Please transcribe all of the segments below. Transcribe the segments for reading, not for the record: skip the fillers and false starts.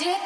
Hey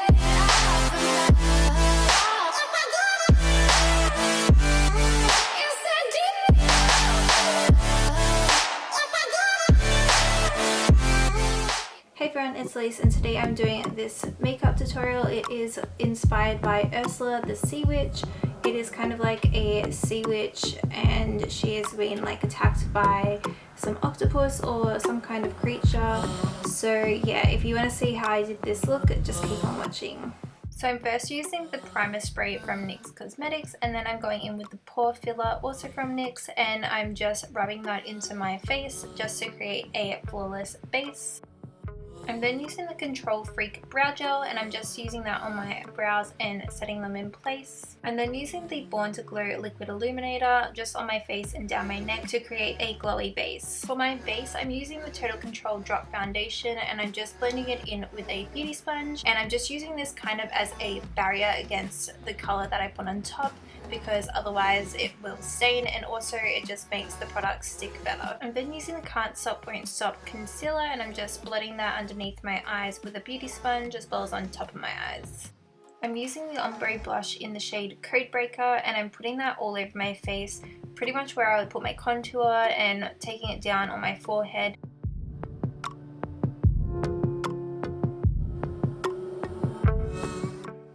everyone, it's Lise and today I'm doing this makeup tutorial. It is inspired by Ursula the Sea Witch. It is kind of like a sea witch and she has been like attacked by some octopus or some kind of creature. So yeah, if you want to see how I did this look, just keep on watching. So I'm first using the primer spray from Nyx Cosmetics, and then I'm going in with the Pore filler also from Nyx, and I'm just rubbing that into my face just to create a flawless base. I'm then using the Control Freak brow gel, and I'm just using that on my brows and setting them in place. I'm then using the Born to Glow liquid illuminator just on my face and down my neck to create a glowy base. For my base, I'm using the Total Control Drop Foundation, and I'm just blending it in with a beauty sponge, and I'm just using this kind of as a barrier against the color that I put on top, because otherwise it will stain, and also it just makes the product stick better. I'm then using the Cant Stop Won't Stop concealer, and I'm just blending that underneath my eyes with a beauty sponge as well as on top of my eyes. I'm using the Ombre blush in the shade Codebreaker, and I'm putting that all over my face, pretty much where I would put my contour, and taking it down on my forehead.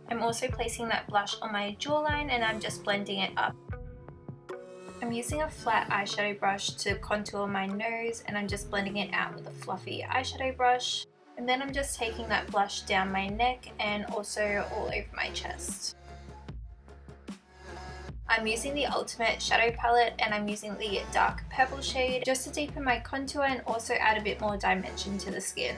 I'm also placing that blush on my jawline, and I'm just blending it up. I'm using a flat eyeshadow brush to contour my nose, and I'm just blending it out with a fluffy eyeshadow brush. And then I'm just taking that blush down my neck and also all over my chest. I'm using the Ultimate Shadow Palette, and I'm using the dark purple shade just to deepen my contour and also add a bit more dimension to the skin.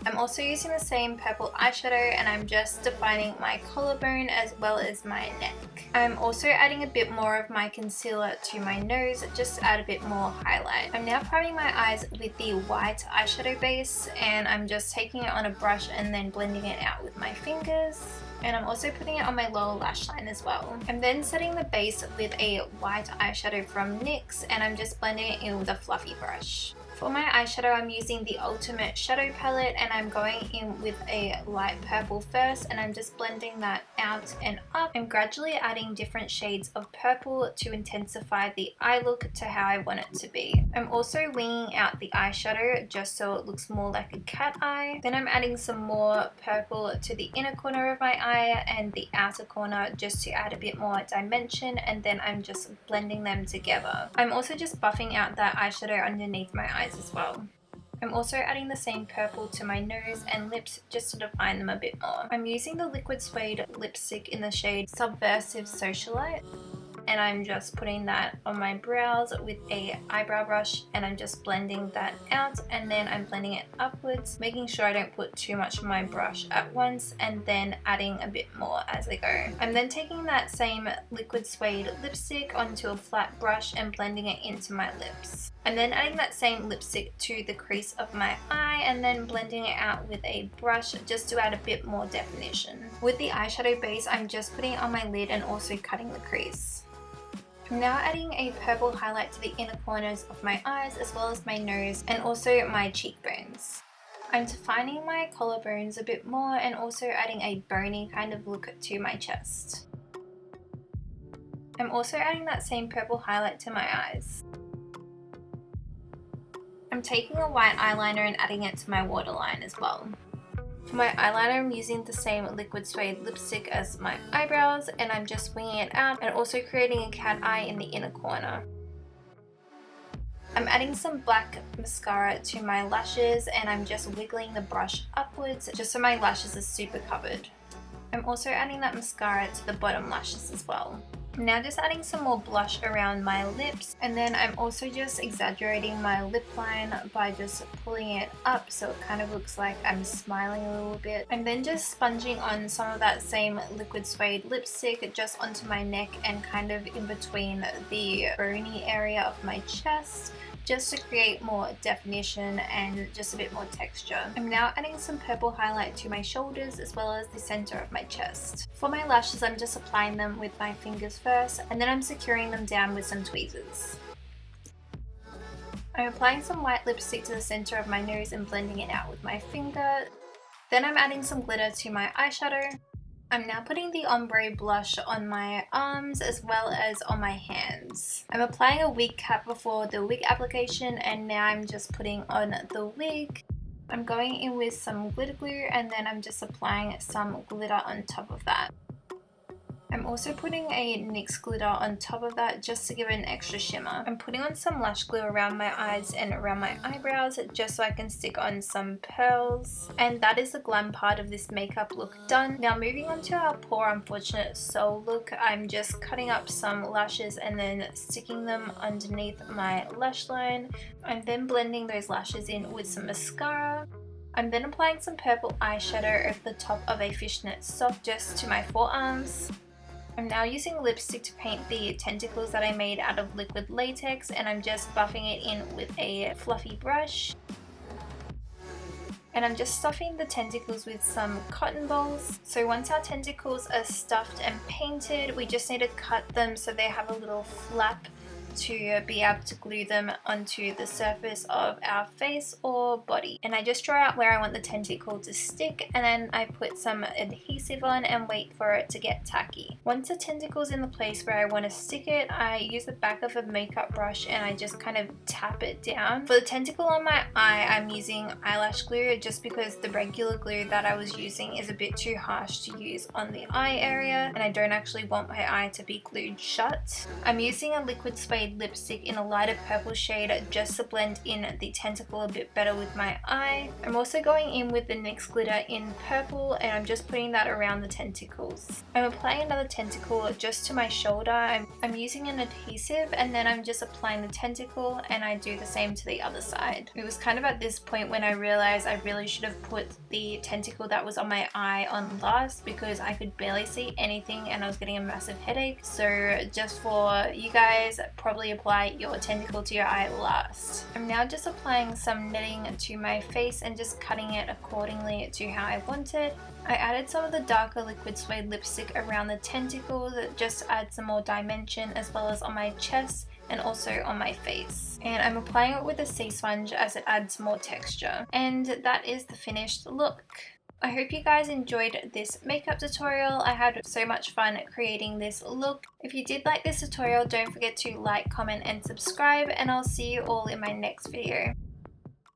I'm also using the same purple eyeshadow, and I'm just defining my collarbone as well as my neck. I'm also adding a bit more of my concealer to my nose just to add a bit more highlight. I'm now priming my eyes with the white eyeshadow base, and I'm just taking it on a brush and then blending it out with my fingers. And I'm also putting it on my lower lash line as well. I'm then setting the base with a white eyeshadow from NYX, and I'm just blending it in with a fluffy brush. For my eyeshadow, I'm using the Ultimate Shadow Palette, and I'm going in with a light purple first, and I'm just blending that out and up. I'm gradually adding different shades of purple to intensify the eye look to how I want it to be. I'm also winging out the eyeshadow just so it looks more like a cat eye. Then I'm adding some more purple to the inner corner of my eye and the outer corner just to add a bit more dimension, and then I'm just blending them together. I'm also just buffing out that eyeshadow underneath my eyes as well. I'm also adding the same purple to my nose and lips just to define them a bit more. I'm using the liquid suede lipstick in the shade Subversive Socialite, and I'm just putting that on my brows with a eyebrow brush, and I'm just blending that out, and then I'm blending it upwards, making sure I don't put too much on my brush at once, and then adding a bit more as I go. I'm then taking that same liquid suede lipstick onto a flat brush and blending it into my lips. I'm then adding that same lipstick to the crease of my eye, and then blending it out with a brush just to add a bit more definition. With the eyeshadow base, I'm just putting it on my lid and also cutting the crease. I'm now adding a purple highlight to the inner corners of my eyes as well as my nose and also my cheekbones. I'm defining my collarbones a bit more and also adding a bony kind of look to my chest. I'm also adding that same purple highlight to my eyes. I'm taking a white eyeliner and adding it to my waterline as well. For my eyeliner, I'm using the same liquid suede lipstick as my eyebrows, and I'm just winging it out and also creating a cat eye in the inner corner. I'm adding some black mascara to my lashes, and I'm just wiggling the brush upwards just so my lashes are super covered. I'm also adding that mascara to the bottom lashes as well. I'm now just adding some more blush around my lips, and then I'm also just exaggerating my lip line by just pulling it up so it kind of looks like I'm smiling a little bit. I'm then just sponging on some of that same liquid suede lipstick just onto my neck and kind of in between the bony area of my chest, just to create more definition and just a bit more texture. I'm now adding some purple highlight to my shoulders as well as the center of my chest. For my lashes, I'm just applying them with my fingers first, and then I'm securing them down with some tweezers. I'm applying some white lipstick to the center of my nose and blending it out with my finger. Then I'm adding some glitter to my eyeshadow. I'm now putting the Ombre blush on my arms as well as on my hands. I'm applying a wig cap before the wig application, and now I'm just putting on the wig. I'm going in with some glitter glue, and then I'm just applying some glitter on top of that. I'm also putting a NYX glitter on top of that just to give it an extra shimmer. I'm putting on some lash glue around my eyes and around my eyebrows just so I can stick on some pearls. And that is the glam part of this makeup look done. Now moving on to our Pore Unfortunate Soul look, I'm just cutting up some lashes and then sticking them underneath my lash line. I'm then blending those lashes in with some mascara. I'm then applying some purple eyeshadow over the top of a fishnet sock just to my forearms. I'm now using lipstick to paint the tentacles that I made out of liquid latex, and I'm just buffing it in with a fluffy brush. And I'm just stuffing the tentacles with some cotton balls. So once our tentacles are stuffed and painted, we just need to cut them so they have a little flap to be able to glue them onto the surface of our face or body. And I just draw out where I want the tentacle to stick, and then I put some adhesive on and wait for it to get tacky. Once the tentacle's in the place where I want to stick it, I use the back of a makeup brush and I just kind of tap it down. For the tentacle on my eye, I'm using eyelash glue just because the regular glue that I was using is a bit too harsh to use on the eye area, and I don't actually want my eye to be glued shut. I'm using a liquid suede lipstick in a lighter purple shade just to blend in the tentacle a bit better with my eye. I'm also going in with the NYX glitter in purple, and I'm just putting that around the tentacles. I'm applying another tentacle just to my shoulder. I'm using an adhesive, and then I'm just applying the tentacle, and I do the same to the other side. It was kind of at this point when I realized I really should have put the tentacle that was on my eye on last, because I could barely see anything and I was getting a massive headache. So just for you guys, probably apply your tentacle to your eye last. I'm now just applying some netting to my face and just cutting it accordingly to how I want it. I added some of the darker liquid suede lipstick around the tentacles that just add some more dimension, as well as on my chest and also on my face. And I'm applying it with a sea sponge as it adds more texture. And that is the finished look. I hope you guys enjoyed this makeup tutorial. I had so much fun creating this look. If you did like this tutorial, don't forget to like, comment and subscribe, and I'll see you all in my next video.